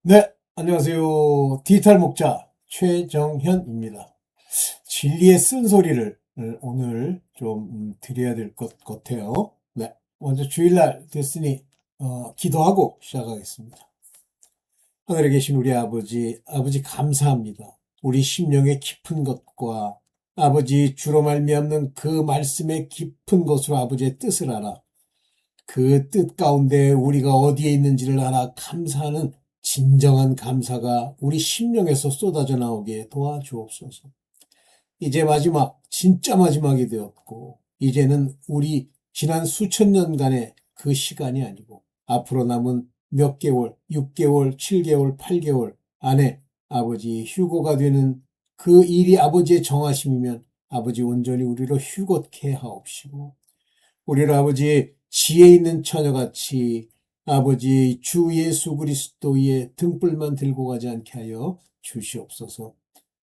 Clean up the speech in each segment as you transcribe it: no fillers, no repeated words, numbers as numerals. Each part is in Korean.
네, 안녕하세요. 디지털 목자 최정현입니다. 진리의 쓴소리를 오늘 좀 드려야 될 것 같아요. 네, 먼저 주일날 됐으니 기도하고 시작하겠습니다. 하늘에 계신 우리 아버지, 아버지 감사합니다. 우리 심령의 깊은 것과 아버지 주로 말미암는 그 말씀의 깊은 것으로 아버지의 뜻을 알아 그 뜻 가운데 우리가 어디에 있는지를 알아 감사하는 진정한 감사가 우리 심령에서 쏟아져 나오게 도와주옵소서. 이제 마지막, 진짜 마지막이 되었고, 이제는 우리 지난 수천 년간의 그 시간이 아니고, 앞으로 남은 몇 개월, 6개월, 7개월, 8개월 안에 아버지 휴고가 되는 그 일이 아버지의 정하심이면 아버지 온전히 우리로 휴것케 하옵시고, 우리를 아버지 지혜 있는 처녀같이 아버지 주 예수 그리스도의 등불만 들고 가지 않게 하여 주시옵소서.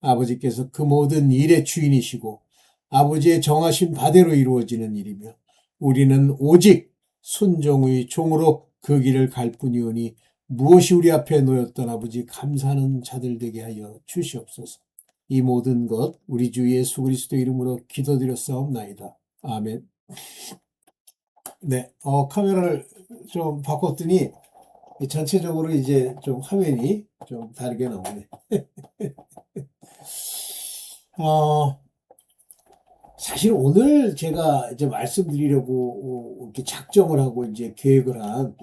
아버지께서 그 모든 일의 주인이시고 아버지의 정하신 바대로 이루어지는 일이며 우리는 오직 순종의 종으로 그 길을 갈 뿐이오니 무엇이 우리 앞에 놓였던 아버지 감사하는 자들 되게 하여 주시옵소서. 이 모든 것 우리 주 예수 그리스도 이름으로 기도드렸사옵나이다. 아멘. 네, 카메라를 좀 바꿨더니 전체적으로 이제 좀 화면이 좀 다르게 나오네. 어, 사실 오늘 제가 이제 말씀드리려고 이렇게 작정을 하고 이제 계획을 한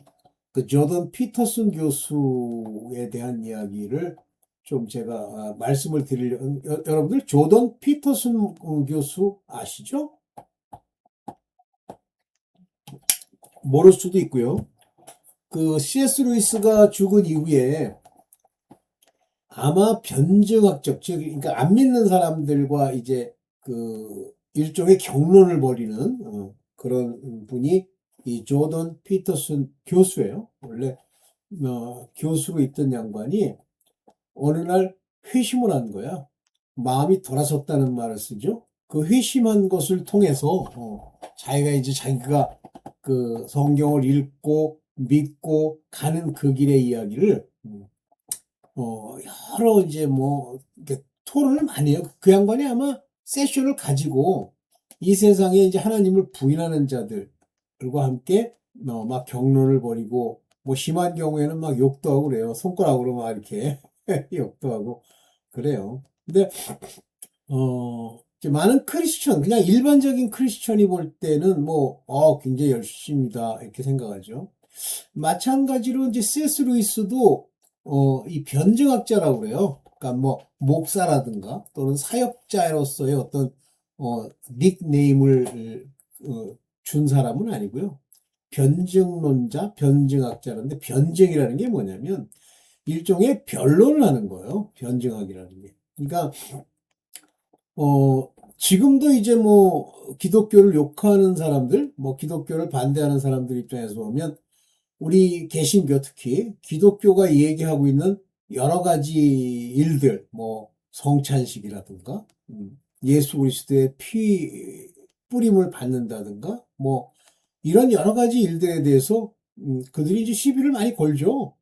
그 조던 피터슨 교수에 대한 이야기를 좀 제가 말씀을 드리려, 여러분들 조던 피터슨 교수 아시죠? 모를 수도 있고요. 그 C.S. 루이스가 죽은 이후에 아마 변증학적, 즉, 그러니까 안 믿는 사람들과 이제 그 일종의 경론을 벌이는 그런 분이 이 조던 피터슨 교수예요. 원래 교수로 있던 양반이 어느 날 회심을 한 거야. 마음이 돌아섰다는 말을 쓰죠. 그 회심한 것을 통해서 자기가 이제 자기가 그 성경을 읽고 믿고 가는 그 길의 이야기를 여러 이제 뭐, 이렇게 토론을 많이 해요. 그 양반이 아마 세션을 가지고 이 세상에 이제 하나님을 부인하는 자들과 함께 막 경론을 벌이고 뭐 심한 경우에는 막 욕도 하고 그래요. 손가락으로 막 이렇게 욕도 하고 그래요. 근데, 이제 많은 크리스천, 그냥 일반적인 크리스천이 볼 때는 뭐, 굉장히 열심이다 이렇게 생각하죠. 마찬가지로 이제 C.S. 루이스도 이 변증학자라고 그래요. 그러니까 뭐 목사라든가 또는 사역자로서의 어떤 닉네임을 준 사람은 아니고요. 변증론자, 변증학자라는데 변증이라는 게 뭐냐면 일종의 변론을 하는 거예요. 변증학이라는 게. 그러니까 지금도 이제 뭐 기독교를 욕하는 사람들, 뭐 기독교를 반대하는 사람들 입장에서 보면 우리 개신교 특히 기독교가 얘기하고 있는 여러 가지 일들, 뭐 성찬식이라든가, 예수 그리스도의 피 뿌림을 받는다든가, 뭐 이런 여러 가지 일들에 대해서 그들이 이제 시비를 많이 걸죠.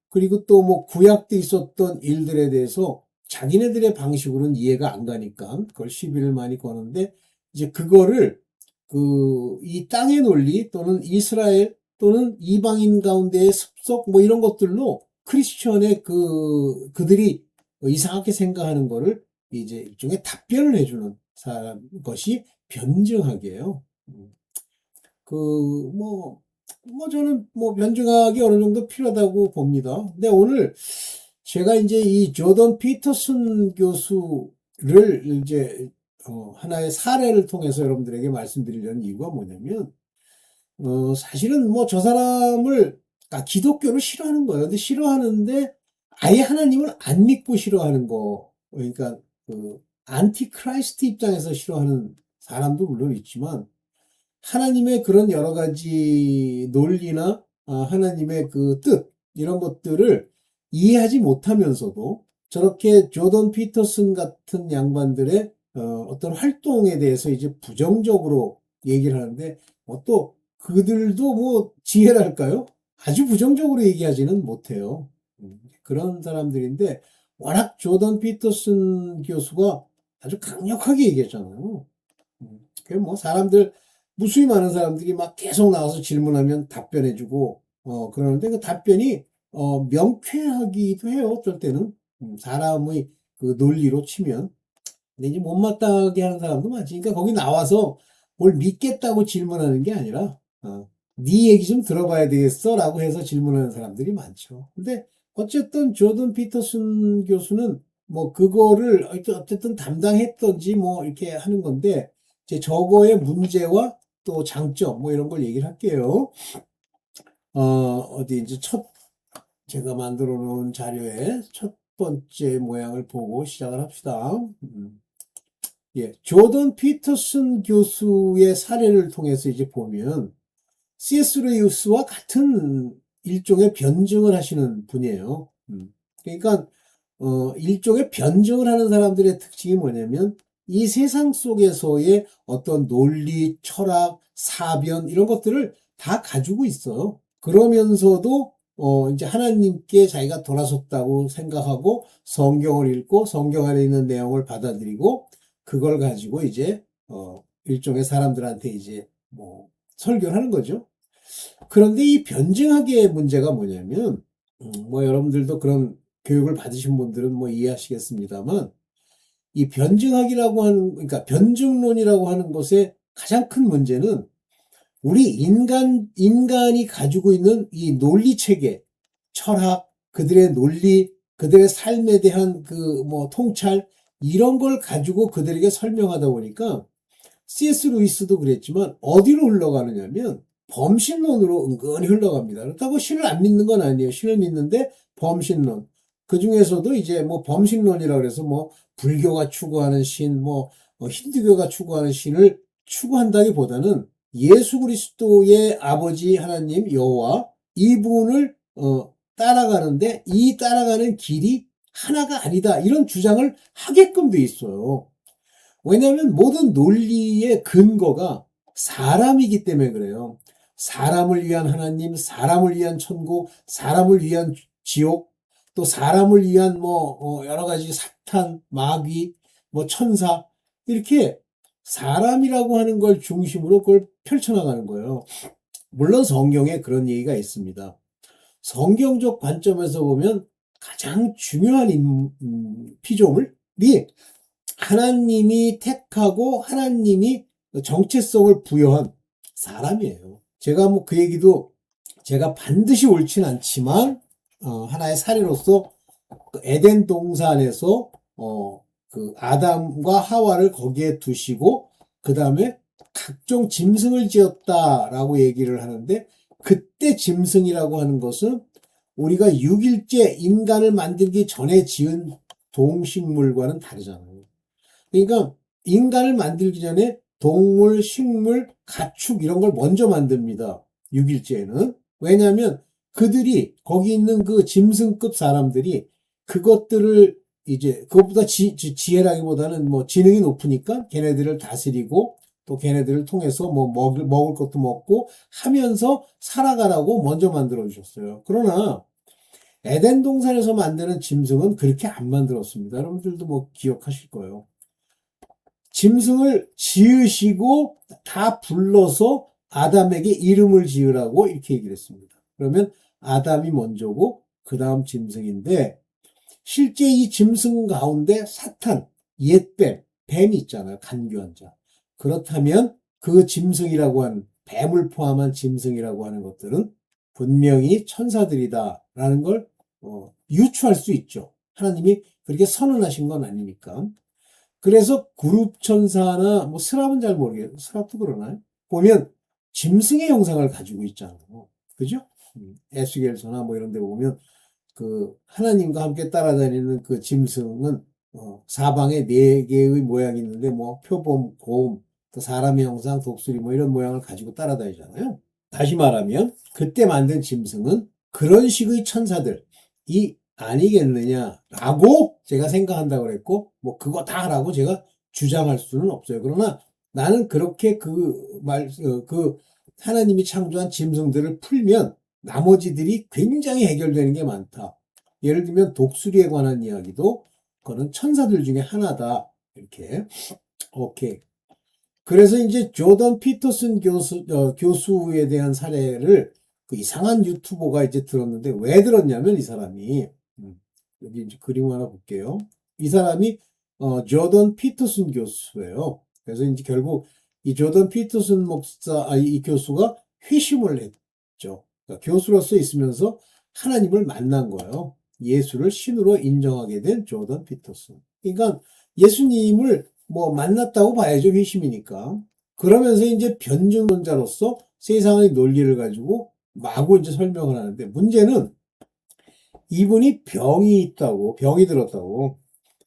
그리고 또 뭐 구약 때 있었던 일들에 대해서 자기네들의 방식으로는 이해가 안 가니까 그걸 시비를 많이 거는데 이제 그거를 그 이 땅의 논리 또는 이스라엘 또는 이방인 가운데의 습속 뭐 이런 것들로 크리스천의 그들이 이상하게 생각하는 거를 이제 일종의 답변을 해주는 사람 것이 변증학이에요. 그, 저는 뭐 변증학이 어느 정도 필요하다고 봅니다. 근데 오늘 제가 이제 이 조던 피터슨 교수를 이제 하나의 사례를 통해서 여러분들에게 말씀드리려는 이유가 뭐냐면, 사실은 뭐 저 사람을, 기독교를 싫어하는 거예요. 근데 싫어하는데 아예 하나님을 안 믿고 싫어하는 거. 그러니까 그 안티크라이스트 입장에서 싫어하는 사람도 물론 있지만 하나님의 그런 여러 가지 논리나 하나님의 그 뜻, 이런 것들을 이해하지 못하면서도 저렇게 조던 피터슨 같은 양반들의 어떤 활동에 대해서 이제 부정적으로 얘기를 하는데 또 그들도 뭐 지혜랄까요? 아주 부정적으로 얘기하지는 못해요. 그런 사람들인데 워낙 조던 피터슨 교수가 아주 강력하게 얘기했잖아요. 그 뭐 사람들 무수히 많은 사람들이 막 계속 나와서 질문하면 답변해주고 그러는데 그 답변이 명쾌하기도 해요. 어쩔 때는 사람의 그 논리로 치면. 근데 이제 못마땅하게 하는 사람도 많지. 그러니까 거기 나와서 뭘 믿겠다고 질문하는 게 아니라, 네 얘기 좀 들어봐야 되겠어? 라고 해서 질문하는 사람들이 많죠. 근데 어쨌든 조던 피터슨 교수는 뭐 그거를 어쨌든 담당했던지 뭐 이렇게 하는 건데, 이제 저거의 문제와 또 장점 뭐 이런 걸 얘기를 할게요. 어디 이제 제가 만들어 놓은 자료에 첫 번째 모양을 보고 시작을 합시다. 예, 조던 피터슨 교수의 사례를 통해서 이제 보면 C.S. 루이스와 같은 일종의 변증을 하시는 분이에요. 그러니까 일종의 변증을 하는 사람들의 특징이 뭐냐면 이 세상 속에서의 어떤 논리, 철학, 사변 이런 것들을 다 가지고 있어요. 그러면서도 이제 하나님께 자기가 돌아섰다고 생각하고 성경을 읽고 성경 안에 있는 내용을 받아들이고 그걸 가지고 이제 일종의 사람들한테 이제 뭐 설교를 하는 거죠. 그런데 이 변증학의 문제가 뭐냐면 뭐 여러분들도 그런 교육을 받으신 분들은 뭐 이해하시겠습니다만 이 변증학이라고 하는 그러니까 변증론이라고 하는 것의 가장 큰 문제는 우리 인간이 가지고 있는 이 논리 체계, 철학, 그들의 논리, 그들의 삶에 대한 그 뭐 통찰 이런 걸 가지고 그들에게 설명하다 보니까 C.S. 루이스도 그랬지만 어디로 흘러가느냐면 범신론으로 은근히 흘러갑니다. 그렇다고 신을 안 믿는 건 아니에요. 신을 믿는데 범신론. 그 중에서도 이제 뭐 범신론이라고 그래서 뭐 불교가 추구하는 신, 뭐 힌두교가 추구하는 신을 추구한다기보다는 예수 그리스도의 아버지 하나님 여호와 이분을 따라가는데 이 따라가는 길이 하나가 아니다. 이런 주장을 하게끔 돼 있어요. 왜냐하면 모든 논리의 근거가 사람이기 때문에 그래요. 사람을 위한 하나님, 사람을 위한 천국, 사람을 위한 지옥, 또 사람을 위한 뭐 여러 가지 사탄, 마귀, 뭐 천사 이렇게 사람이라고 하는 걸 중심으로 그걸 펼쳐나가는 거예요. 물론 성경에 그런 얘기가 있습니다. 성경적 관점에서 보면 가장 중요한 피조물이 하나님이 택하고 하나님이 정체성을 부여한 사람이에요. 제가 뭐 그 얘기도 제가 반드시 옳진 않지만 하나의 사례로서 그 에덴 동산에서 그 아담과 하와를 거기에 두시고 그 다음에 각종 짐승을 지었다라고 얘기를 하는데 그때 짐승이라고 하는 것은 우리가 6일째 인간을 만들기 전에 지은 동식물과는 다르잖아요. 그러니까 인간을 만들기 전에 동물, 식물, 가축 이런 걸 먼저 만듭니다. 6일째에는. 왜냐하면 그들이 거기 있는 그 짐승급 사람들이 그것들을 이제 그것보다 지혜라기보다는 뭐 지능이 높으니까 걔네들을 다스리고 또 걔네들을 통해서 뭐 먹을 것도 먹고 하면서 살아가라고 먼저 만들어 주셨어요. 그러나 에덴 동산에서 만드는 짐승은 그렇게 안 만들었습니다. 여러분들도 뭐 기억하실 거예요. 짐승을 지으시고 다 불러서 아담에게 이름을 지으라고 이렇게 얘기를 했습니다. 그러면 아담이 먼저고 그 다음 짐승인데 실제 이 짐승 가운데 사탄, 옛뱀, 뱀이 있잖아요. 간교한 자. 그렇다면 그 짐승이라고 하는 뱀을 포함한 짐승이라고 하는 것들은 분명히 천사들이다라는 걸 유추할 수 있죠. 하나님이 그렇게 선언하신 건 아니니까. 그래서 그룹 천사나 뭐 스랍은 잘 모르겠어요. 스랍도 그러나요? 보면 짐승의 형상을 가지고 있잖아요. 그죠? 에스겔서나 뭐 이런 데 보면 그 하나님과 함께 따라다니는 그 짐승은 사방에 네 개의 모양이 있는데 뭐 표범, 곰, 또 사람의 형상, 독수리 뭐 이런 모양을 가지고 따라다니잖아요. 다시 말하면 그때 만든 짐승은 그런 식의 천사들이 아니겠느냐라고 제가 생각한다고 그랬고 뭐 그거다라고 제가 주장할 수는 없어요. 그러나 나는 그렇게 그 하나님이 창조한 짐승들을 풀면 나머지들이 굉장히 해결되는 게 많다. 예를 들면 독수리에 관한 이야기도 그거는 천사들 중에 하나다. 이렇게. 오케이. 그래서 이제 조던 피터슨 교수에 대한 사례를 그 이상한 유튜버가 이제 들었는데 왜 들었냐면 이 사람이 여기 이제 그림 하나 볼게요. 이 사람이 조던 피터슨 교수예요. 그래서 이제 결국 이 조던 피터슨 이 교수가 회심을 했죠. 그러니까 교수로서 있으면서 하나님을 만난 거예요. 예수를 신으로 인정하게 된 조던 피터슨. 그러니까 예수님을 뭐 만났다고 봐야죠. 회심이니까. 그러면서 이제 변증론자로서 세상의 논리를 가지고 마구 이제 설명을 하는데 문제는 이분이 병이 들었다고.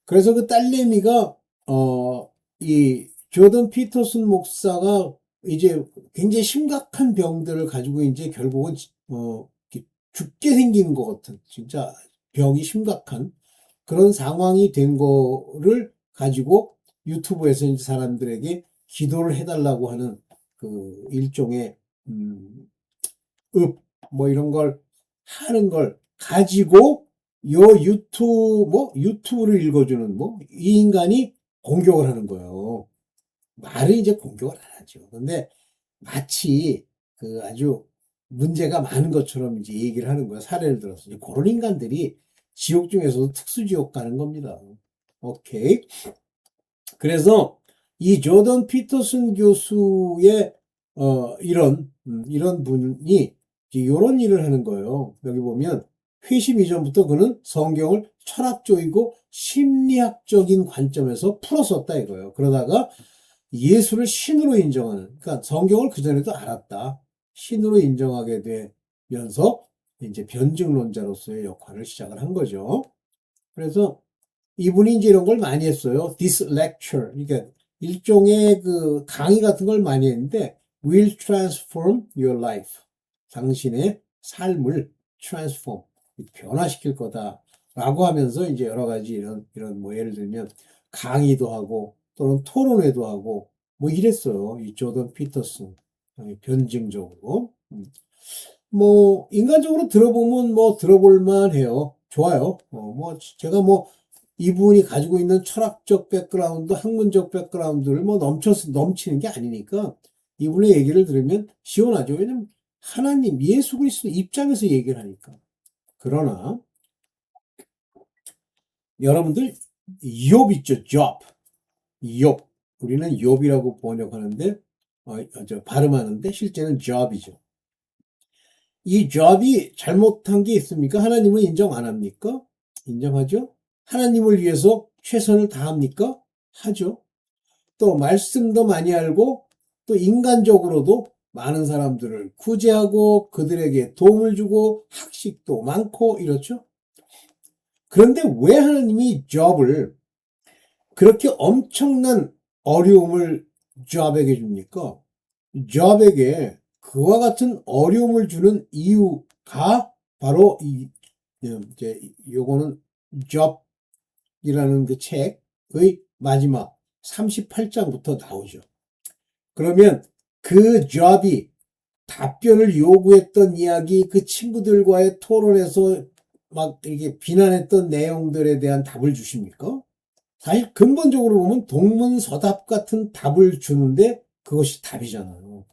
그래서 그 딸내미가 이 조던 피터슨 목사가 이제 굉장히 심각한 병들을 가지고 이제 결국은 죽게 생긴 것 같은 진짜 병이 심각한 그런 상황이 된 거를 가지고 유튜브에서 이제 사람들에게 기도를 해달라고 하는 그 일종의 뭐 이런 걸 하는 걸 가지고 요 유튜브를 읽어주는 이 인간이 공격을 하는 거예요. 말은 이제 공격을 안 하죠. 근데 마치 그 아주 문제가 많은 것처럼 이제 얘기를 하는 거야. 사례를 들어서. 그런 인간들이 지옥 중에서도 특수지옥 가는 겁니다. 오케이. 그래서 이 조던 피터슨 교수의 이런 분이 이런 일을 하는 거예요. 여기 보면 회심 이전부터 그는 성경을 철학적이고 심리학적인 관점에서 풀었었다 이거예요. 그러다가 예수를 신으로 인정하는, 그러니까 성경을 그전에도 알았다. 신으로 인정하게 되면서 이제 변증론자로서의 역할을 시작을 한 거죠. 그래서 이분이 이제 이런 걸 많이 했어요. This lecture. 그러니까 일종의 그 강의 같은 걸 많이 했는데 will transform your life. 당신의 삶을 transform, 변화시킬 거다라고 하면서 이제 여러 가지 이런 뭐 예를 들면 강의도 하고 또는 토론회도 하고 뭐 이랬어요. 이 조던 피터슨 변증적으로. 뭐 인간적으로 들어보면 뭐 들어볼만 해요. 좋아요. 뭐 제가 뭐 이분이 가지고 있는 철학적 백그라운드, 학문적 백그라운드를 뭐 넘치는 게 아니니까 이분의 얘기를 들으면 시원하죠. 왜냐면 하나님, 예수 그리스도 입장에서 얘기를 하니까. 그러나 여러분들 욥 있죠, 욥. 욥. 우리는 욥이라고 번역하는데 발음하는데 실제는 job이죠. 이 job이 잘못한 게 있습니까? 하나님은 인정 안 합니까? 인정하죠? 하나님을 위해서 최선을 다합니까? 하죠. 또 말씀도 많이 알고 또 인간적으로도 많은 사람들을 구제하고 그들에게 도움을 주고 학식도 많고 이렇죠. 그런데 왜 하나님이 job을 그렇게 엄청난 어려움을 job에게 줍니까? job에게 그와 같은 어려움을 주는 이유가 바로 이제 요거는 job이라는 그 책의 마지막 38장부터 나오죠. 그러면 그 job이 답변을 요구했던 이야기, 그 친구들과의 토론에서 막 이렇게 비난했던 내용들에 대한 답을 주십니까? 사실 근본적으로 보면 동문서답 같은 답을 주는데 그것이 답이잖아요.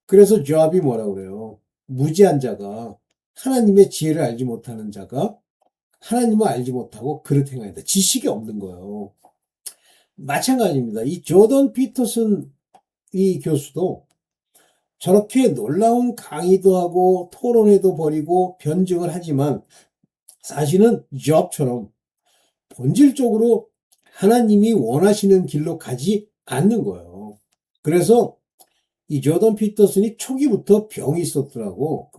그래서 조합이 뭐라 그래요? 무지한 자가 하나님의 지혜를 알지 못하는 자가 하나님을 알지 못하고 그렇게 행한다. 지식이 없는 거예요. 마찬가지입니다. 이 조던 피터슨 이 교수도 저렇게 놀라운 강의도 하고 토론회도 벌이고 변증을 하지만 사실은 조업처럼 본질적으로 하나님이 원하시는 길로 가지 않는 거예요. 그래서 이 조던 피터슨이 초기부터 병이 있었더라고.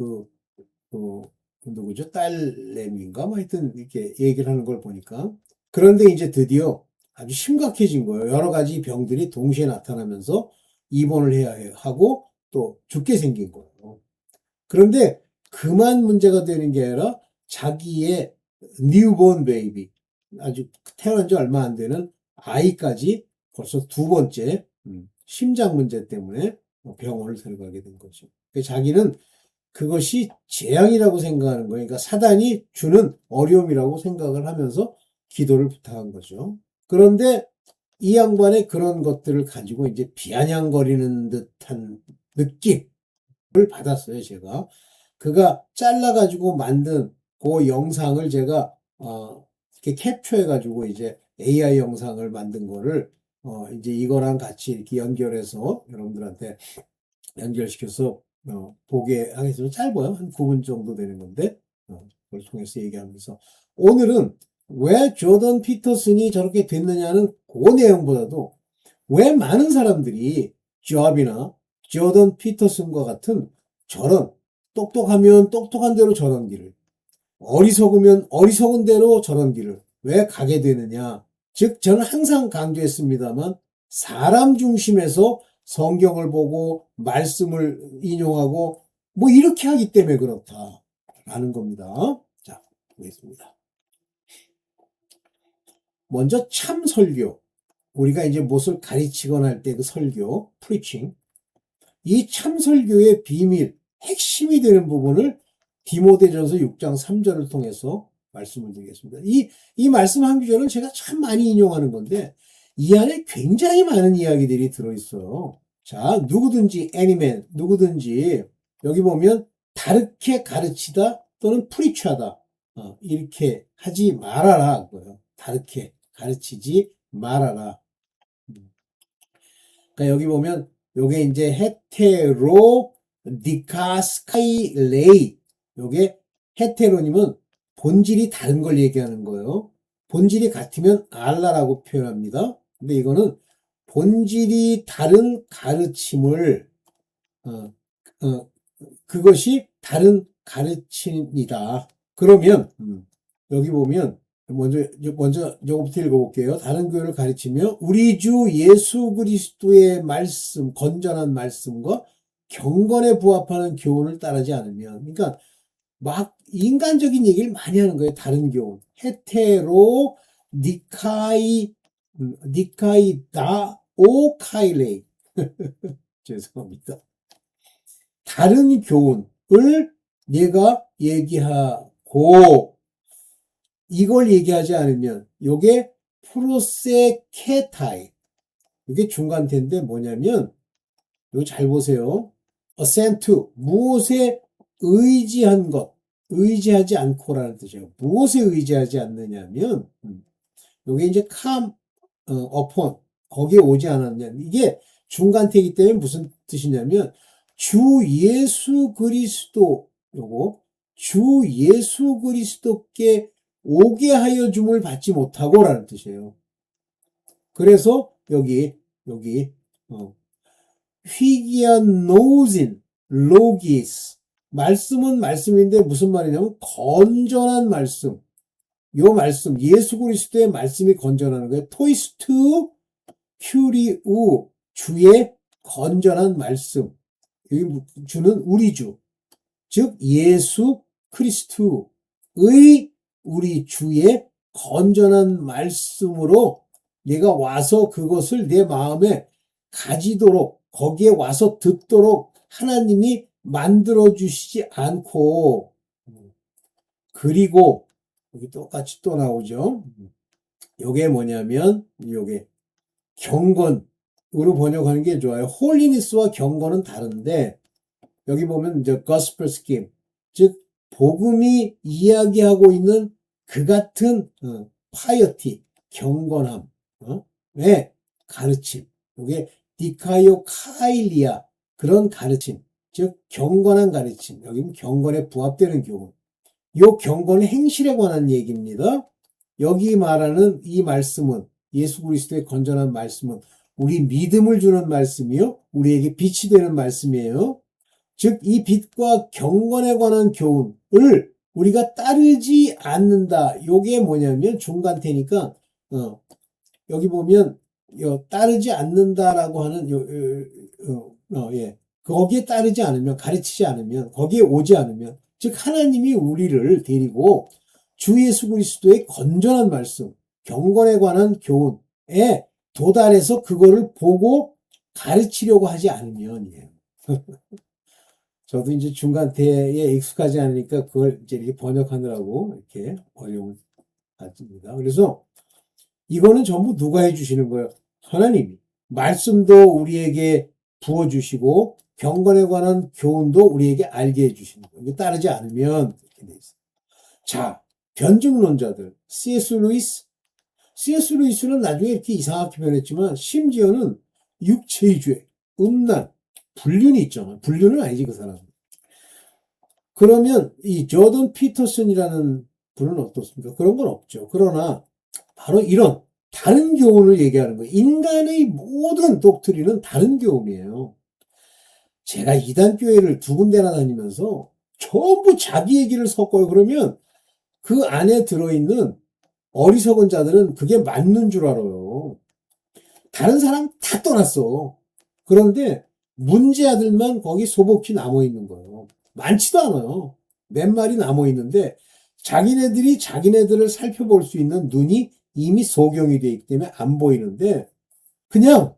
누구죠? 딸내미인가? 뭐 하여튼 이렇게 얘기를 하는 걸 보니까. 그런데 이제 드디어 아주 심각해진 거예요. 여러 가지 병들이 동시에 나타나면서 입원을 해야 하고 또 죽게 생긴 거예요. 그런데 그만 문제가 되는 게 아니라 자기의 뉴본 베이비, 아주 태어난 지 얼마 안 되는 아이까지 벌써 두 번째 심장 문제 때문에 병원을 들어가게 된 거죠. 자기는 그것이 재앙이라고 생각하는 거예요. 그러니까 사단이 주는 어려움이라고 생각을 하면서 기도를 부탁한 거죠. 그런데 이 양반의 그런 것들을 가지고 이제 비아냥거리는 듯한 느낌을 받았어요, 제가. 그가 잘라가지고 만든 그 영상을 제가, 이렇게 캡처해가지고 이제 AI 영상을 만든 거를, 이제 이거랑 같이 이렇게 연결해서 여러분들한테 연결시켜서, 보게 하겠습니다. 짧아요. 한 9분 정도 되는 건데, 그걸 통해서 얘기하면서. 오늘은 왜 조던 피터슨이 저렇게 됐느냐는 그 내용보다도 왜 많은 사람들이 조합이나 조던 피터슨과 같은 저런 똑똑하면 똑똑한 대로 저런 길을, 어리석으면 어리석은 대로 저런 길을 왜 가게 되느냐. 즉, 저는 항상 강조했습니다만 사람 중심에서 성경을 보고 말씀을 인용하고 뭐 이렇게 하기 때문에 그렇다라는 겁니다. 자, 보겠습니다. 먼저 참 설교. 우리가 이제 무엇을 가르치거나 할 때 그 설교, preaching. 이 참 설교의 비밀, 핵심이 되는 부분을 디모데전서 6장 3절을 통해서 말씀을 드리겠습니다. 이 말씀 한 구절은 제가 참 많이 인용하는 건데, 이 안에 굉장히 많은 이야기들이 들어있어요. 자, 누구든지, 애니맨, 누구든지, 여기 보면, 다르게 가르치다 또는 프리치하다. 이렇게 하지 말아라. 그거예요. 다르게 가르치지 말아라. 그러니까 여기 보면 요게 이제 헤테로 디카스카이레이, 요게 헤테로님은 본질이 다른 걸 얘기하는 거예요. 본질이 같으면 알라라고 표현합니다. 근데 이거는 본질이 다른 가르침을, 어, 그것이 다른 가르침이다. 그러면 여기 보면 먼저 요거부터 읽어볼게요. 다른 교회를 가르치며 우리 주 예수 그리스도의 말씀, 건전한 말씀과 경건에 부합하는 교훈을 따르지 않으면, 그러니까 막 인간적인 얘기를 많이 하는 거예요. 다른 교훈, 헤테로 니카이다 오카이레이 죄송합니다. 다른 교훈을 내가 얘기하고 이걸 얘기하지 않으면 요게 프로세케타이, 이게 중간태인데 뭐냐면 이거 잘 보세요. assent to, 무엇에 의지한 것, 의지하지 않고라는 뜻이에요. 무엇에 의지하지 않느냐면 요게 이제 come upon, 거기에 오지 않았냐. 이게 중간태이기 때문에 무슨 뜻이냐면 주 예수 그리스도, 요거 주 예수 그리스도께 오게 하여 줌을 받지 못하고라는 뜻이에요. 그래서 여기 휘기아노진 로기스, 말씀은 말씀인데 무슨 말이냐면 건전한 말씀. 요 말씀, 예수 그리스도의 말씀이 건전한 거예요. 토이스투 큐리우, 주의 건전한 말씀. 여기 주는 우리 주, 즉 예수 그리스도의 우리 주의 건전한 말씀으로 내가 와서 그것을 내 마음에 가지도록, 거기에 와서 듣도록 하나님이 만들어 주시지 않고, 그리고 여기 똑같이 또 나오죠. 요게 뭐냐면 요게 경건으로 번역하는 게 좋아요. 홀리니스와 경건은 다른데 여기 보면 이제 gospel scheme, 즉 복음이 이야기하고 있는 그 같은 piety, 경건함, 의 가르침. 이게 디카이오 카일리아, 그런 가르침, 즉 경건한 가르침. 여기는 경건에 부합되는 교훈. 요 경건의 행실에 관한 얘기입니다. 여기 말하는 이 말씀은, 예수 그리스도의 건전한 말씀은 우리 믿음을 주는 말씀이요, 우리에게 빛이 되는 말씀이에요. 즉 이 빛과 경건에 관한 교훈을 우리가 따르지 않는다. 요게 뭐냐면 중간태니까 여기 보면 따르지 않는다라고 하는 예. 거기에 따르지 않으면, 가르치지 않으면, 거기에 오지 않으면, 즉 하나님이 우리를 데리고 주 예수 그리스도의 건전한 말씀, 경건에 관한 교훈에 도달해서 그거를 보고 가르치려고 하지 않으면이에요. 저도 이제 중간태에 익숙하지 않으니까 그걸 이제 이렇게 번역하느라고 이렇게 어려움을 가집니다. 그래서 이거는 전부 누가 해주시는 거예요? 하나님이. 말씀도 우리에게 부어주시고 경건에 관한 교훈도 우리에게 알게 해주시는 거예요. 이게 따르지 않으면 이렇게 돼 있어요. 자, 변증론자들 C.S. 루이스는 나중에 이렇게 이상하게 변했지만 심지어는 육체의 죄, 음란, 불륜이 있잖아요. 불륜은 아니지 그 사람은. 그러면 이 조던 피터슨이라는 분은 어떻습니까? 그런 건 없죠. 그러나 바로 이런 다른 교훈을 얘기하는 거예요. 인간의 모든 독트린은 다른 교훈이에요. 제가 이단교회를 두 군데나 다니면서 전부 자기 얘기를 섞어요. 그러면 그 안에 들어있는 어리석은 자들은 그게 맞는 줄 알아요. 다른 사람 다 떠났어. 그런데 문제아들만 거기 소복히 남아있는 거예요. 많지도 않아요. 몇 마리 남아있는데 자기네들이 자기네들을 살펴볼 수 있는 눈이 이미 소경이 되어 있기 때문에 안 보이는데 그냥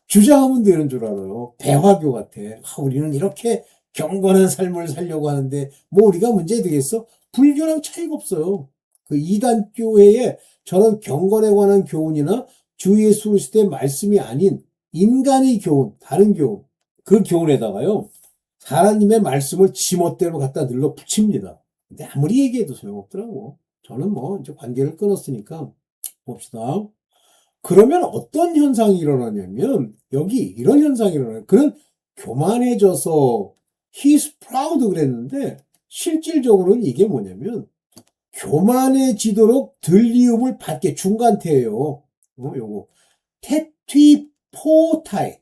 주장하면 되는 줄 알아요. 배화교 같아. 우리는 이렇게 경건한 삶을 살려고 하는데 뭐 우리가 문제 되겠어? 불교랑 차이가 없어요. 그 이단교회에 저런 경건에 관한 교훈이나 주 예수 그리스도의 말씀이 아닌 인간의 교훈, 다른 교훈, 그 교훈에다가요 하나님의 말씀을 지멋대로 갖다 늘러 붙입니다. 근데 아무리 얘기해도 소용없더라고. 저는 뭐 이제 관계를 끊었으니까 봅시다. 그러면 어떤 현상이 일어나냐면 여기 이런 현상이 일어나요. 그는 교만해져서 he's proud 그랬는데 실질적으로는 이게 뭐냐면 교만해지도록 들리움을 받게 중간태예요. 요거 테튀포타이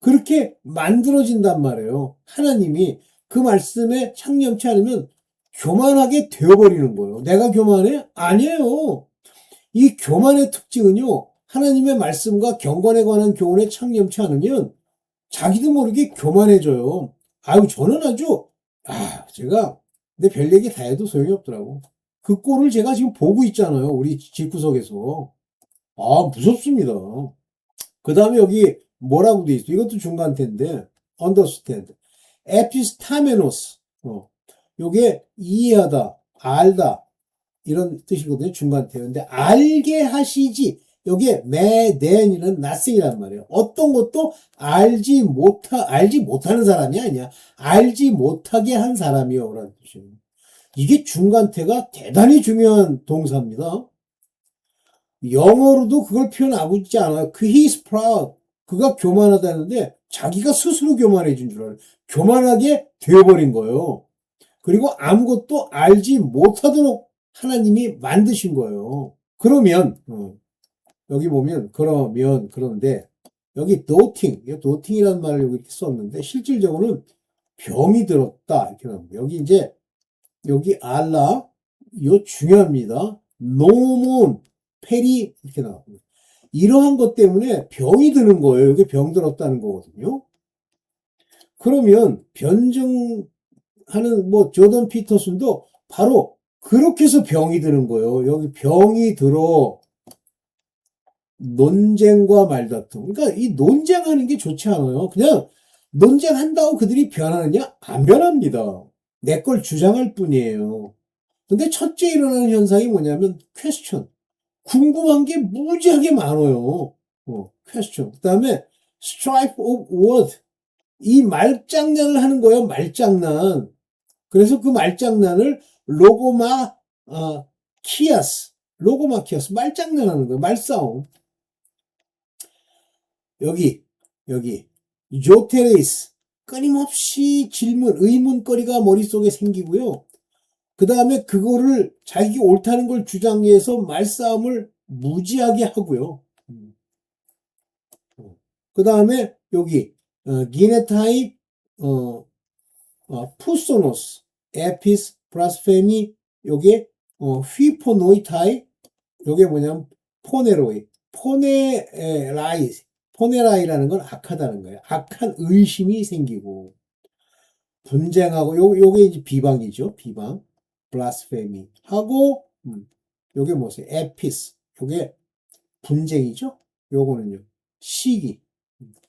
그렇게 만들어진단 말이에요. 하나님이 그 말씀에 창념치 않으면 교만하게 되어버리는 거예요. 내가 교만해? 아니에요. 이 교만의 특징은요. 하나님의 말씀과 경건에 관한 교훈에 창념치 않으면 자기도 모르게 교만해져요. 아유 저는 아주 제가 내 별 얘기 다 해도 소용이 없더라고. 그 꼴을 제가 지금 보고 있잖아요. 우리 집구석에서. 무섭습니다. 그 다음에 여기 뭐라고 돼 있어? 이것도 중간태인데 understand. 에피스타메노스. 요게 이해하다, 알다 이런 뜻이거든요. 중간태요. 근데 알게 하시지. 여기에 then이는 nothing이란 말이에요. 어떤 것도 알지 못하는 사람이 아니야. 알지 못하게 한 사람이요. 라는 뜻이에요. 이게 중간태가 대단히 중요한 동사입니다. 영어로도 그걸 표현하고 있지 않아요. he's proud. 그가 교만하다는데 자기가 스스로 교만해진 줄 알아요. 교만하게 되어버린 거예요. 그리고 아무것도 알지 못하도록 하나님이 만드신 거예요. 그러면 여기 보면 그런데 여기 doting이라는 말을 여기 썼는데 실질적으로는 병이 들었다 이렇게 나옵니다. 여기 이제 여기 알라 이거 중요합니다. 노몬 페리 이렇게 나옵니다. 이러한 것 때문에 병이 드는 거예요. 이게 병 들었다는 거거든요. 그러면 변증하는 뭐 조던 피터슨도 바로 그렇게 해서 병이 드는 거예요. 여기 병이 들어 논쟁과 말다툼. 그러니까 이 논쟁하는 게 좋지 않아요. 그냥 논쟁한다고 그들이 변하느냐? 안 변합니다. 내 걸 주장할 뿐이에요. 근데 첫째 일어나는 현상이 뭐냐면 퀘스천. 궁금한 게 무지하게 많아요. 퀘스천. 그 다음에 strife of word. 이 말장난을 하는 거예요. 말장난. 그래서 그 말장난을 로고마키아스 말장난하는 거예요. 말싸움. 여기 조테레이스 끊임없이 의문거리가 머릿속에 생기고요. 그 다음에 그거를 자기 옳다는 걸 주장해서 말싸움을 무지하게 하고요. 그 다음에 여기 기네타이 푸소노스 에피스 브라스페미 요게 휘포노이타이 요게 뭐냐면 포네라이라는 건 악하다는 거예요. 악한 의심이 생기고 분쟁하고 요게 이제 비방이죠. 비방 블라스페미 하고 요게 뭐세요? 에피스 요게 분쟁이죠. 요거는요.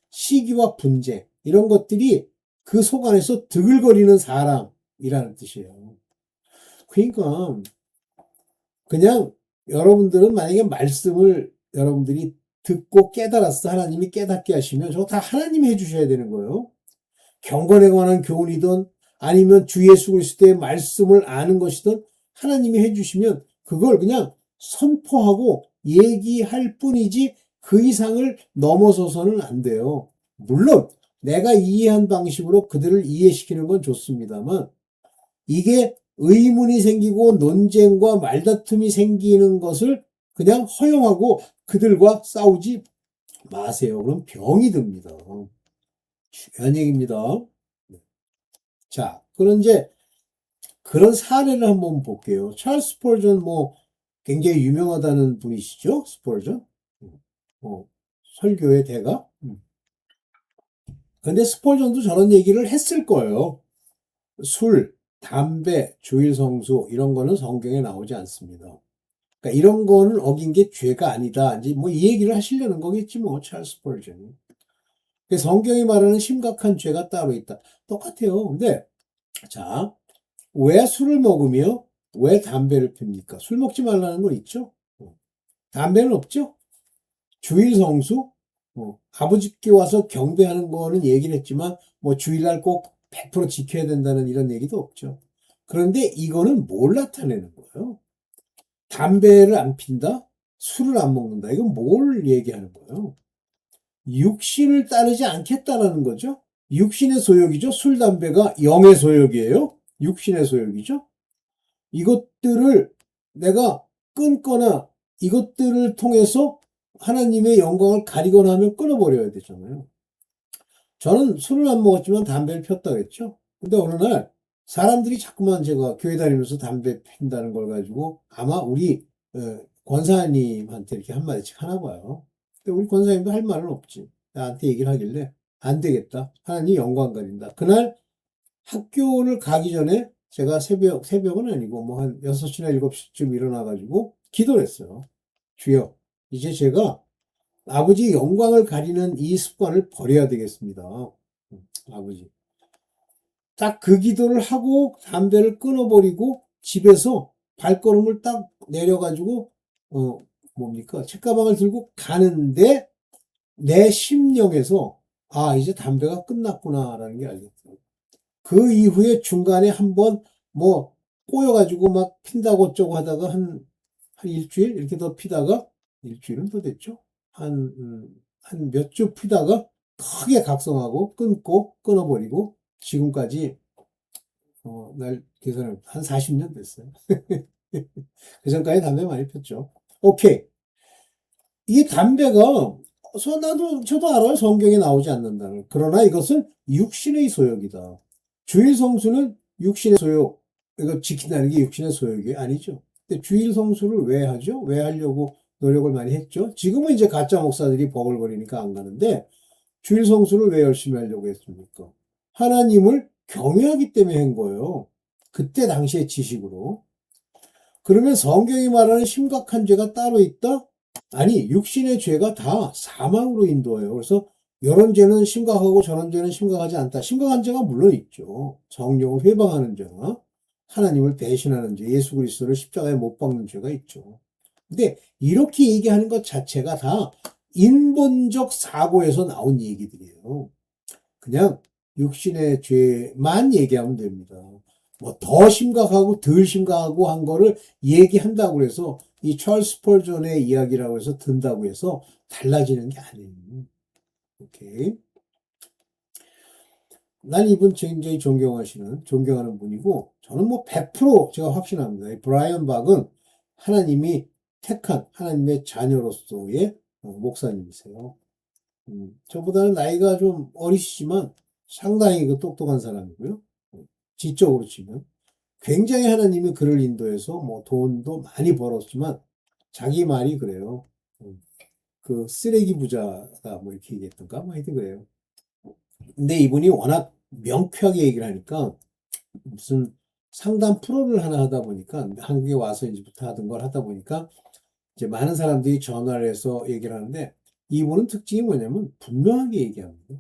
시기와 분쟁 이런 것들이 그 속 안에서 드글거리는 사람이라는 뜻이에요. 그러니까 그냥 여러분들은 만약에 말씀을 여러분들이 듣고 깨달았어. 하나님이 깨닫게 하시면 저거 다 하나님이 해주셔야 되는 거예요. 경건에 관한 교훈이든 아니면 주 예수 그리스도의 말씀을 아는 것이든 하나님이 해주시면 그걸 그냥 선포하고 얘기할 뿐이지 그 이상을 넘어서서는 안 돼요. 물론 내가 이해한 방식으로 그들을 이해시키는 건 좋습니다만 이게 의문이 생기고 논쟁과 말다툼이 생기는 것을 그냥 허용하고 그들과 싸우지 마세요. 그럼 병이 듭니다. 중요한 얘기입니다. 자, 그럼 이제 그런 사례를 한번 볼게요. 찰스 스펄전 뭐 굉장히 유명하다는 분이시죠? 스펄전. 어, 설교의 대가. 근데 스펄전도 저런 얘기를 했을 거예요. 술, 담배, 주일성수 이런 거는 성경에 나오지 않습니다. 그러니까 이런 거는 어긴 게 죄가 아니다. 이제 뭐 이 얘기를 하시려는 거겠지 뭐 찰스 스펄전이. 성경이 말하는 심각한 죄가 따로 있다. 똑같아요. 근데 자, 왜 술을 먹으며 왜 담배를 핍니까? 술 먹지 말라는 건 있죠? 담배는 없죠? 주일 성수? 아버지께 와서 경배하는 거는 얘기를 했지만, 뭐 주일날 꼭 100% 지켜야 된다는 이런 얘기도 없죠. 그런데 이거는 뭘 나타내는 거예요? 담배를 안 핀다? 술을 안 먹는다. 이건 뭘 얘기하는 거예요? 육신을 따르지 않겠다라는 거죠. 육신의 소욕이죠. 술, 담배가 영의 소욕이에요. 육신의 소욕이죠. 이것들을 내가 끊거나 이것들을 통해서 하나님의 영광을 가리거나 하면 끊어버려야 되잖아요. 저는 술을 안 먹었지만 담배를 폈다고 했죠. 근데 어느 날 사람들이 자꾸만 제가 교회 다니면서 담배 핀다는 걸 가지고 아마 우리 권사님한테 이렇게 한마디씩 하나 봐요. 근데 우리 권사님도 할 말은 없지. 나한테 얘기를 하길래 안 되겠다. 하나님 영광 가린다. 그날 학교를 가기 전에 제가 새벽은 아니고 뭐 한 6시나 7시쯤 일어나가지고 기도를 했어요. 주여, 이제 제가 아버지 영광을 가리는 이 습관을 버려야 되겠습니다. 아버지. 딱 그 기도를 하고 담배를 끊어버리고 집에서 발걸음을 딱 내려가지고, 뭡니까? 책가방을 들고 가는데 내 심령에서 아, 이제 담배가 끝났구나라는 게 알겠어요. 그 이후에 중간에 한번 뭐 꼬여가지고 막 핀다고 어쩌고 하다가 한 일주일 이렇게 더 피다가 일주일은 더 됐죠. 한 몇 주 피다가 크게 각성하고 끊고 끊어버리고 지금까지 날 계산을 한 40년 됐어요. 그 전까지 담배 많이 폈죠. 오케이. 이 담배가 저도 알아요. 성경에 나오지 않는다는. 그러나 이것은 육신의 소욕이다. 주일 성수는 육신의 소욕. 이거 지킨다는 게 육신의 소욕이 아니죠. 근데 주일 성수를 왜 하죠? 왜 하려고 노력을 많이 했죠? 지금은 이제 가짜 목사들이 버글거리니까 안 가는데 주일 성수를 왜 열심히 하려고 했습니까? 하나님을 경외하기 때문에 한 거예요. 그때 당시의 지식으로. 그러면 성경이 말하는 심각한 죄가 따로 있다? 아니, 육신의 죄가 다 사망으로 인도해요. 그래서 이런 죄는 심각하고 저런 죄는 심각하지 않다. 심각한 죄가 물론 있죠. 성령을 회방하는 죄나 하나님을 배신하는 죄, 예수 그리스도를 십자가에 못 박는 죄가 있죠. 근데 이렇게 얘기하는 것 자체가 다 인본적 사고에서 나온 얘기들이에요. 그냥 육신의 죄만 얘기하면 됩니다. 뭐 더 심각하고 덜 심각하고 한 거를 얘기한다고 해서 이 찰스 펄전의 이야기라고 해서 든다고 해서 달라지는 게 아니에요. 오케이. 난 이분 굉장히 존경하는 분이고 저는 뭐 100% 제가 확신합니다. 이 브라이언 박은 하나님이 택한 하나님의 자녀로서의 목사님이세요. 저보다는 나이가 좀 어리시지만 상당히 그 똑똑한 사람이고요. 지적으로 치면 굉장히 하나님이 그를 인도해서 뭐 돈도 많이 벌었지만 자기 말이 그래요. 그 쓰레기 부자다 뭐 이렇게 얘기했던가 뭐 하여튼 그래요. 근데 이분이 워낙 명쾌하게 얘기를 하니까 무슨 상담 프로를 하나 하다 보니까 한국에 와서 이제부터 하던 걸 하다 보니까 이제 많은 사람들이 전화를 해서 얘기를 하는데 이분은 특징이 뭐냐면 분명하게 얘기합니다.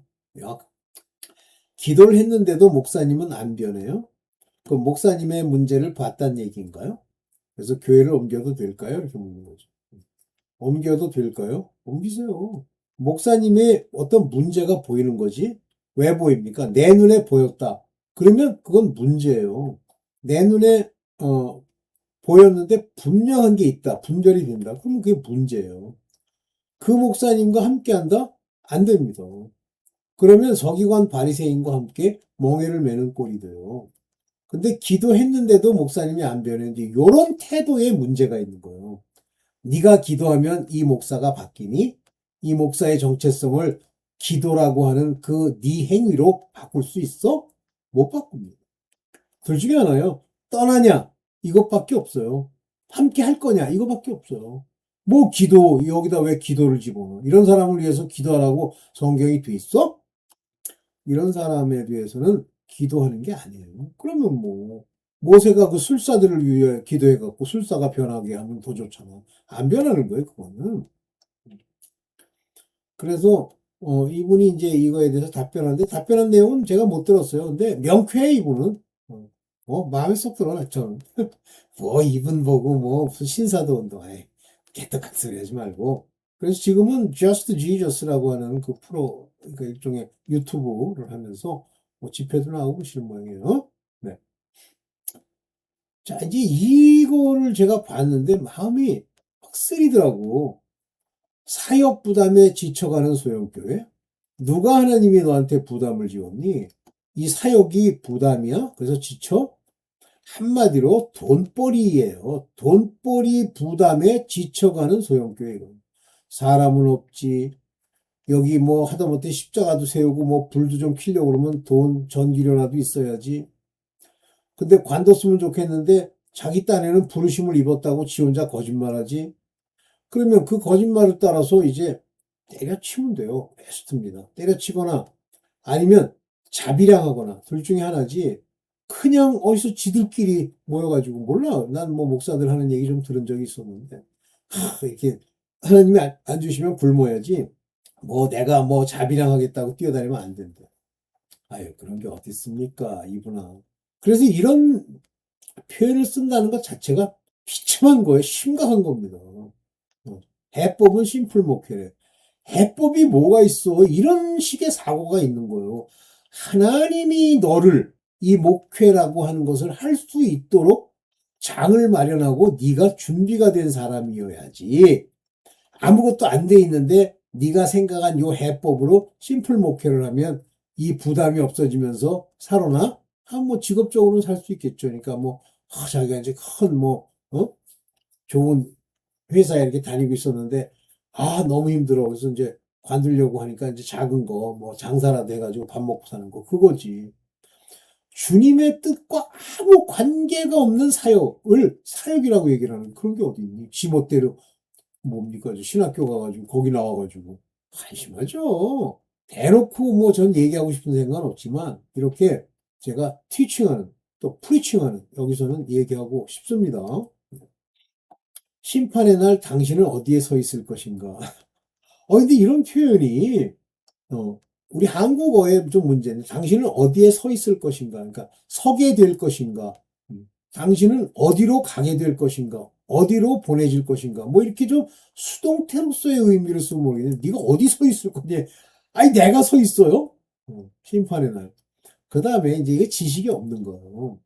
기도를 했는데도 목사님은 안 변해요? 그럼 목사님의 문제를 봤다는 얘기인가요? 그래서 교회를 옮겨도 될까요? 이렇게 묻는 거죠. 옮겨도 될까요? 옮기세요. 목사님의 어떤 문제가 보이는 거지? 왜 보입니까? 내 눈에 보였다. 그러면 그건 문제예요. 내 눈에 보였는데 분명한 게 있다. 분별이 된다. 그러면 그게 문제예요. 그 목사님과 함께 한다? 안 됩니다. 그러면 서기관 바리새인과 함께 멍에를 매는 꼴이 돼요. 근데 기도했는데도 목사님이 안 변했는데 이런 태도에 문제가 있는 거예요. 네가 기도하면 이 목사가 바뀌니? 이 목사의 정체성을 기도라고 하는 그 네 행위로 바꿀 수 있어? 못 바꿉니다. 둘 중에 하나요. 떠나냐? 이것밖에 없어요. 함께 할 거냐? 이거밖에 없어요. 뭐 기도, 여기다 왜 기도를 집어넣어? 이런 사람을 위해서 기도하라고 성경이 돼 있어? 이런 사람에 대해서는 기도하는 게 아니에요. 그러면 뭐 모세가 그 술사들을 위해 기도해갖고 술사가 변하게 하면 더 좋잖아. 안 변하는 거예요, 그거는. 그래서 이분이 이제 이거에 대해서 답변하는데 답변한 내용은 제가 못 들었어요. 근데 명쾌해 이분은. 마음에 쏙 들어요. 저는. 뭐 이분 보고 뭐 무슨 신사도 운동해. 개떡같은 소리 하지 말고. 그래서 지금은 Just Jesus라고 하는 그 프로, 그 일종의 유튜브를 하면서 뭐 집회도 나오고 그러시는 모양이에요. 네. 자, 이제 이거를 제가 봤는데 마음이 확 쓰리더라고. 사역 부담에 지쳐가는 소형교회? 누가 하나님이 너한테 부담을 지웠니? 이 사역이 부담이야? 그래서 지쳐? 한마디로 돈벌이예요. 돈벌이 부담에 지쳐가는 소형교회가. 사람은 없지. 여기 뭐 하다못해 십자가도 세우고 뭐 불도 좀 켜려고 그러면 돈 전기료라도 있어야지. 근데 관뒀으면 좋겠는데 자기 딴에는 부르심을 입었다고 지 혼자 거짓말하지. 그러면 그 거짓말을 따라서 이제 때려치면 돼요. 베스트입니다. 때려치거나 아니면 자비량하거나 둘 중에 하나지. 그냥 어디서 지들끼리 모여가지고 몰라. 난 뭐 목사들 하는 얘기 좀 들은 적이 있었는데 이렇게 하나님이 안 주시면 굶어야지. 뭐 내가 뭐 자비량하겠다고 뛰어다니면 안 된다. 아유 그런 게 어디 있습니까 이분아. 그래서 이런 표현을 쓴다는 것 자체가 비참한 거예요. 심각한 겁니다. 해법은 심플 목회래. 해법이 뭐가 있어? 이런 식의 사고가 있는 거예요. 하나님이 너를 이 목회라고 하는 것을 할 수 있도록 장을 마련하고 네가 준비가 된 사람이어야지. 아무것도 안 돼 있는데 네가 생각한 요 해법으로 심플 목회를 하면 이 부담이 없어지면서 살아나? 뭐 직업적으로는 살 수 있겠죠. 그러니까 뭐 자기가 이제 큰 좋은 회사에 이렇게 다니고 있었는데 너무 힘들어. 그래서 이제 관두려고 하니까 이제 작은 거 뭐 장사라도 해가지고 밥 먹고 사는 거 그거지. 주님의 뜻과 아무 관계가 없는 사역을 사역이라고 얘기를 하는 그런 게 어디 있니? 지멋대로 뭡니까? 신학교 가가지고 거기 나와가지고 한심하죠. 대놓고 뭐 전 얘기하고 싶은 생각은 없지만 이렇게 제가 티칭하는 또 프리칭하는 여기서는 얘기하고 싶습니다. 심판의 날 당신은 어디에 서 있을 것인가? 근데 이런 표현이, 우리 한국어에 좀 문제는 당신은 어디에 서 있을 것인가? 그러니까 서게 될 것인가? 당신은 어디로 가게 될 것인가? 어디로 보내질 것인가? 뭐 이렇게 좀 수동태로서의 의미를 쓰면 모르겠는데 네가 어디 서 있을 거냐? 아니 내가 서 있어요? 심판의 날. 그 다음에 이제 이게 지식이 없는 거예요.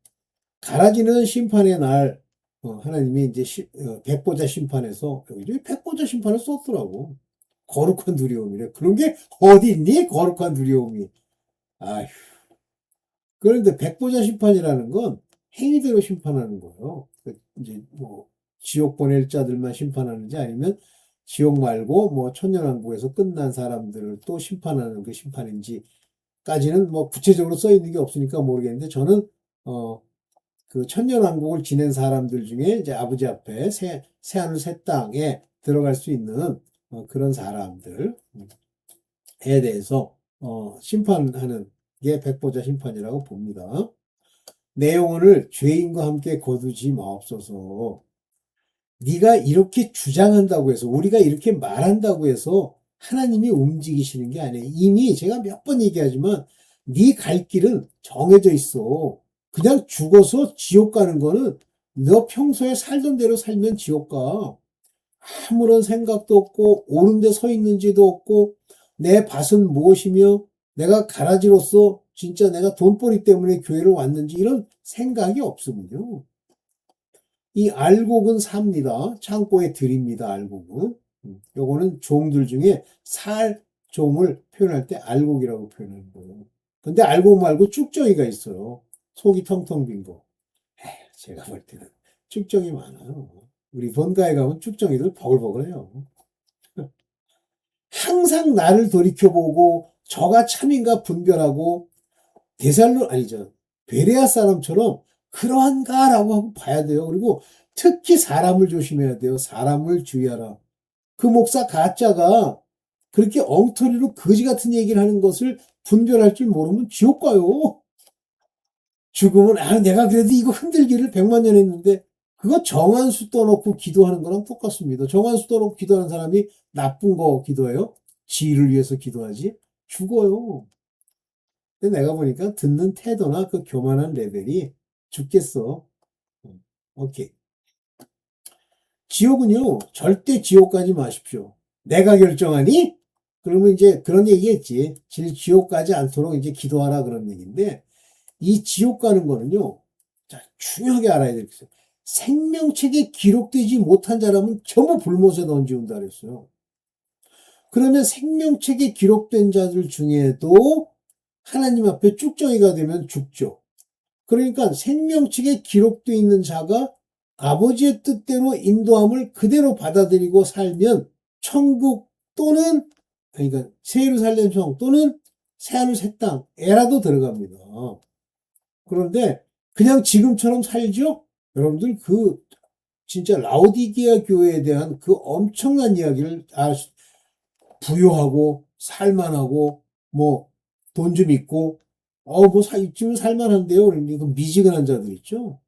가라지는 심판의 날, 하나님이 이제 백보자 심판에서 여기 백보자 심판을 썼더라고. 거룩한 두려움이래. 그런 게 어디 있니? 거룩한 두려움이. 아휴. 그런데 백보자 심판이라는 건 행위대로 심판하는 거예요. 이제 뭐 지옥 보낼 자들만 심판하는지 아니면 지옥 말고 뭐 천년왕국에서 끝난 사람들을 또 심판하는 그 심판인지까지는 뭐 구체적으로 써 있는 게 없으니까 모르겠는데 저는 그 천년왕국을 지낸 사람들 중에 이제 아버지 앞에 새하늘 새 땅에 들어갈 수 있는 그런 사람들에 대해서 심판하는 게 백보자 심판이라고 봅니다. 내 영혼을 죄인과 함께 거두지 마옵소서. 네가 이렇게 주장한다고 해서 우리가 이렇게 말한다고 해서 하나님이 움직이시는 게 아니에요. 이미 제가 몇 번 얘기하지만 네 갈 길은 정해져 있어. 그냥 죽어서 지옥 가는 거는 너 평소에 살던 대로 살면 지옥 가. 아무런 생각도 없고 옳은 데 서 있는지도 없고 내 밭은 무엇이며 내가 가라지로서 진짜 내가 돈벌이 때문에 교회를 왔는지 이런 생각이 없으면요. 이 알곡은 삽니다. 창고에 드립니다. 알곡은. 요거는 종들 중에 살 종을 표현할 때 알곡이라고 표현하는 거예요. 근데 알곡 말고 쭉정이가 있어요. 속이 텅텅 빈 거. 제가 볼 때는 쭉정이 많아요. 우리 본가에 가면 쭉정이들 버글버글해요. 항상 나를 돌이켜보고 저가 참인가 분별하고 데살로 아니죠. 베레아 사람처럼 그러한가라고 하고 봐야 돼요. 그리고 특히 사람을 조심해야 돼요. 사람을 주의하라. 그 목사 가짜가 그렇게 엉터리로 거지 같은 얘기를 하는 것을 분별할 줄 모르면 지옥 가요. 죽으면 내가 그래도 이거 흔들기를 100만 년 했는데 그거 정한수 떠놓고 기도하는 거랑 똑같습니다. 정한수 떠놓고 기도하는 사람이 나쁜 거 기도해요? 지위를 위해서 기도하지? 죽어요. 근데 내가 보니까 듣는 태도나 그 교만한 레벨이 죽겠어. 오케이. 지옥은요, 절대 지옥 가지 마십시오. 내가 결정하니? 그러면 이제 그런 얘기했지. 지옥 가지 않도록 이제 기도하라 그런 얘기인데, 이 지옥 가는 거는요, 자, 중요하게 알아야 될 게 있어요. 생명책에 기록되지 못한 사람은 전부 불못에 던지운다 그랬어요. 그러면 생명책에 기록된 자들 중에도 하나님 앞에 쭉정이가 되면 죽죠. 그러니까 생명책에 기록되어 있는 자가 아버지의 뜻대로 인도함을 그대로 받아들이고 살면 천국 또는 그러니까 새 예루살렘 성 또는 새하늘 새 땅에라도 들어갑니다. 그런데 그냥 지금처럼 살죠? 여러분들 그 진짜 라오디게아 교회에 대한 그 엄청난 이야기를 부유하고 살만하고 뭐 돈 좀 있고 이쯤은 살만한데요. 그러니까 그 미지근한 자들 있죠.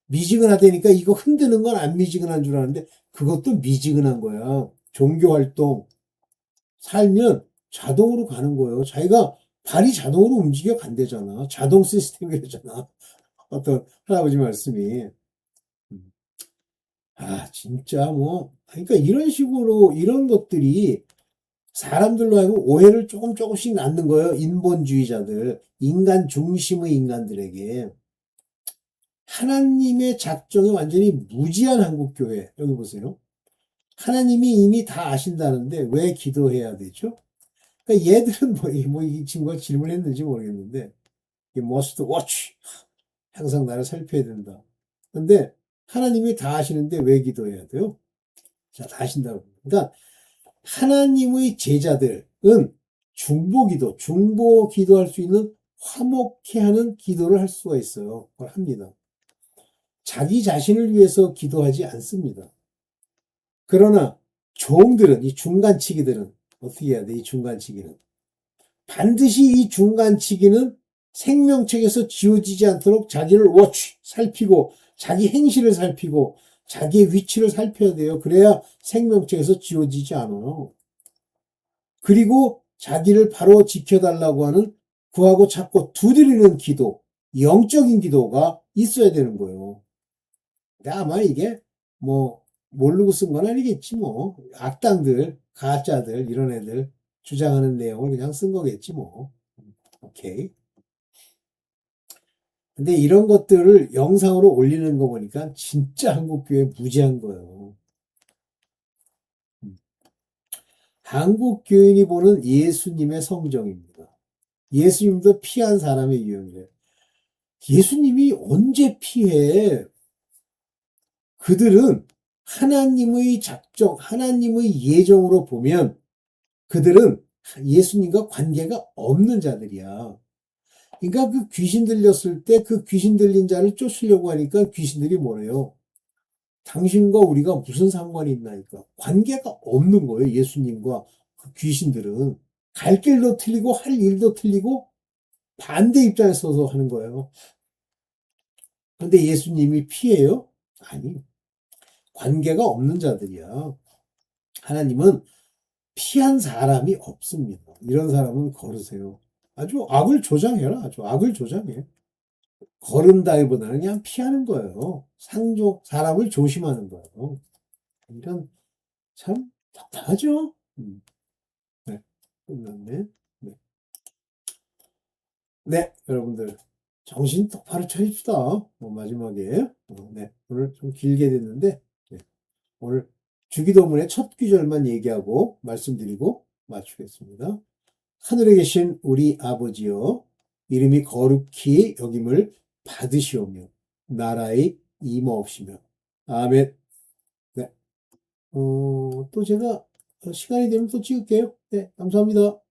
미지근하다니까 이거 흔드는 건 안 미지근한 줄 아는데 그것도 미지근한 거야. 종교 활동 살면 자동으로 가는 거예요. 자기가 발이 자동으로 움직여 간대잖아. 자동 시스템이잖아. 어떤 할아버지 말씀이. 진짜 뭐 그러니까 이런 식으로 이런 것들이 사람들로 하여금 오해를 조금씩 낳는 거예요. 인본주의자들, 인간 중심의 인간들에게. 하나님의 작정에 완전히 무지한 한국교회. 여기 보세요. 하나님이 이미 다 아신다는데 왜 기도해야 되죠? 그러니까 얘들은 이 친구가 질문했는지 모르겠는데, must watch. 항상 나를 살펴야 된다. 근데 하나님이 다 아시는데 왜 기도해야 돼요? 자, 다 아신다고. 그러니까 하나님의 제자들은 중보 기도할 수 있는 화목해 하는 기도를 할 수가 있어요. 그걸 합니다. 자기 자신을 위해서 기도하지 않습니다. 그러나 종들은, 이 중간치기들은 어떻게 해야 돼? 이 중간치기는. 반드시 이 중간치기는 생명책에서 지워지지 않도록 자기를 살피고 자기 행실을 살피고 자기의 위치를 살펴야 돼요. 그래야 생명책에서 지워지지 않아요. 그리고 자기를 바로 지켜달라고 하는 구하고 찾고 두드리는 기도, 영적인 기도가 있어야 되는 거예요. 근데 아마 이게 모르고 쓴 건 아니겠지 뭐. 악당들, 가짜들, 이런 애들 주장하는 내용을 그냥 쓴 거겠지 뭐. 오케이. 근데 이런 것들을 영상으로 올리는 거 보니까 진짜 한국교회 무지한 거예요. 한국 교인이 보는 예수님의 성정입니다. 예수님도 피한 사람의 유형이래요. 예수님이 언제 피해? 그들은 하나님의 작정, 하나님의 예정으로 보면 그들은 예수님과 관계가 없는 자들이야. 그러니까 그 귀신 들렸을 때 그 귀신 들린 자를 쫓으려고 하니까 귀신들이 뭐래요? 당신과 우리가 무슨 상관이 있나니까. 관계가 없는 거예요. 예수님과 그 귀신들은. 갈 길도 틀리고 할 일도 틀리고 반대 입장에 서서 하는 거예요. 그런데 예수님이 피해요? 아니. 관계가 없는 자들이야. 하나님은 피한 사람이 없습니다. 이런 사람은 거르세요. 아주 악을 조장해라. 아주 악을 조장해. 거른다기보다는 그냥 피하는 거예요. 사람을 조심하는 거예요. 그러니까 참 답답하죠. 네, 끝났네. 네. 네, 여러분들 정신 똑바로 차립시다. 마지막에 네, 오늘 좀 길게 됐는데 네, 오늘 주기도문의 첫 구절만 얘기하고 말씀드리고 마치겠습니다. 하늘에 계신 우리 아버지여, 이름이 거룩히 여김을 받으시오며 나라의 임하옵시며 아멘. 네, 또 제가 시간이 되면 또 찍을게요. 네, 감사합니다.